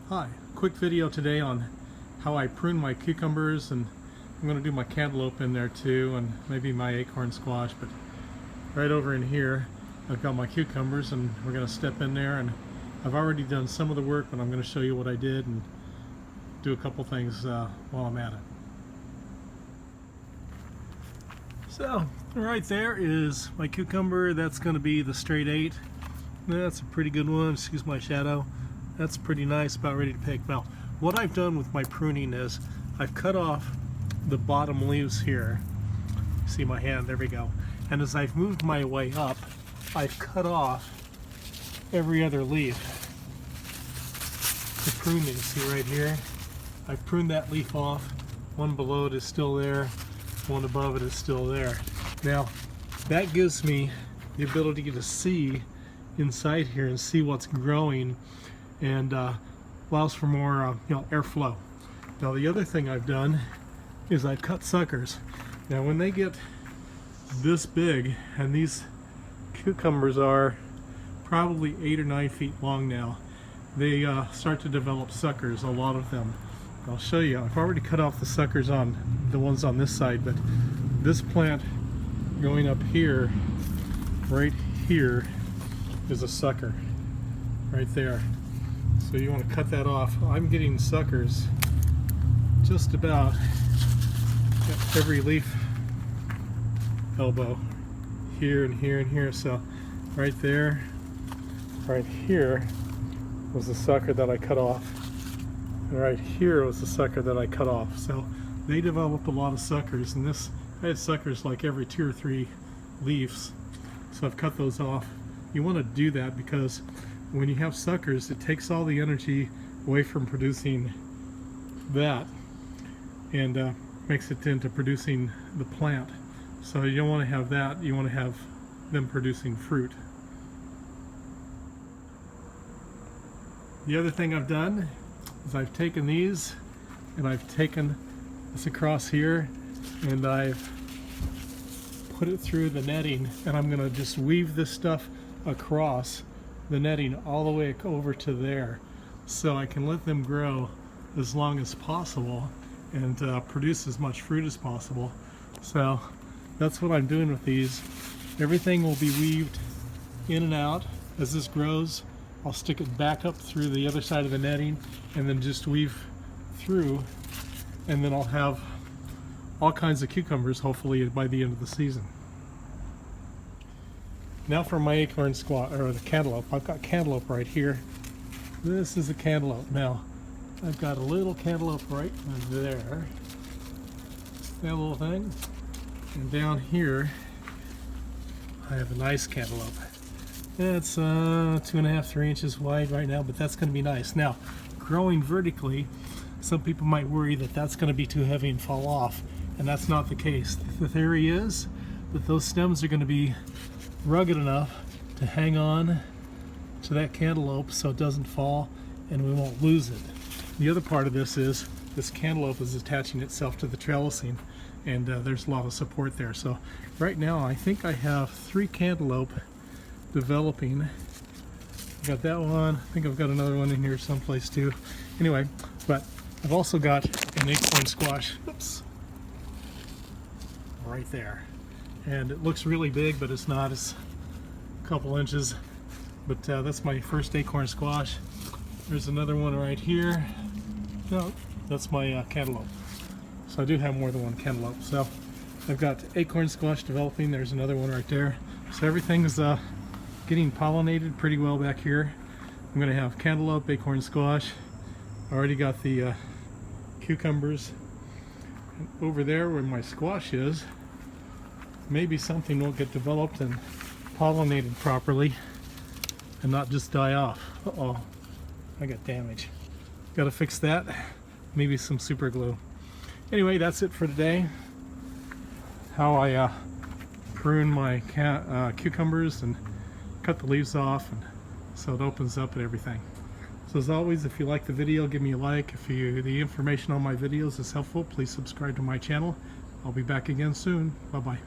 Hi, quick video today on how I prune my cucumbers, and I'm going to do my cantaloupe in there too, and maybe my acorn squash. But right over in here I've got my cucumbers, and we're going to step in there, and I've already done some of the work, but I'm going to show you what I did and do a couple things while I'm at it. So right there is my cucumber. That's going to be the straight 8. That's a pretty good one. Excuse my shadow. That's pretty nice, about ready to pick. Well, what I've done with my pruning is I've cut off the bottom leaves here. See my hand, there we go. And as I've moved my way up, I've cut off every other leaf to prune these. See right here? I've pruned that leaf off. One below it is still there, one above it is still there. Now, that gives me the ability to see inside here and see what's growing, and allows for more airflow. Now the other thing I've done is I've cut suckers. Now when they get this big, and these cucumbers are probably 8 or 9 feet long now, they start to develop suckers, a lot of them. I'll show you. I've already cut off the suckers on the ones on this side, but this plant going up here, right here, is a sucker right there. So you want to cut that off. I'm getting suckers just about at every leaf elbow, here and here and here. So right there, right here was the sucker that I cut off, and right here was the sucker that I cut off. So they develop a lot of suckers, and this, I had suckers like every 2 or 3 leaves, so I've cut those off. You want to do that because when you have suckers, it takes all the energy away from producing that, and makes it into producing the plant. So you don't want to have that. You want to have them producing fruit. The other thing I've done is I've taken these and I've taken this across here, and I've put it through the netting, and I'm going to just weave this stuff across the netting all the way over to there, so I can let them grow as long as possible and produce as much fruit as possible. So that's what I'm doing with these. Everything will be weaved in and out. As this grows, I'll stick it back up through the other side of the netting and then just weave through, and then I'll have all kinds of cucumbers hopefully by the end of the season. Now for my acorn squash, or the cantaloupe. I've got cantaloupe right here. This is a cantaloupe. Now, I've got a little cantaloupe right there. That little thing. And down here, I have a nice cantaloupe. It's 2.5, 3 inches wide right now, but that's going to be nice. Now, growing vertically, some people might worry that that's going to be too heavy and fall off, and that's not the case. The theory is that those stems are going to be rugged enough to hang on to that cantaloupe so it doesn't fall and we won't lose it. The other part of this is this cantaloupe is attaching itself to the trellising, and there's a lot of support there. So right now I think I have 3 cantaloupe developing. I've got that one. I think I've got another one in here someplace too. Anyway, but I've also got an acorn squash. Oops. Right there. And it looks really big, but it's not. It's a couple inches. But that's my first acorn squash. There's another one right here. No, that's my cantaloupe. So I do have more than one cantaloupe. So I've got acorn squash developing. There's another one right there. So everything's getting pollinated pretty well back here. I'm going to have cantaloupe, acorn squash. I already got the cucumbers. And over there where my squash is, maybe something will get developed and pollinated properly and not just die off. Uh-oh, I got damage. Got to fix that. Maybe some super glue. Anyway, that's it for today. How I prune my cucumbers and cut the leaves off, and so it opens up and everything. So as always, if you like the video, give me a like. If the information on my videos is helpful, please subscribe to my channel. I'll be back again soon. Bye-bye.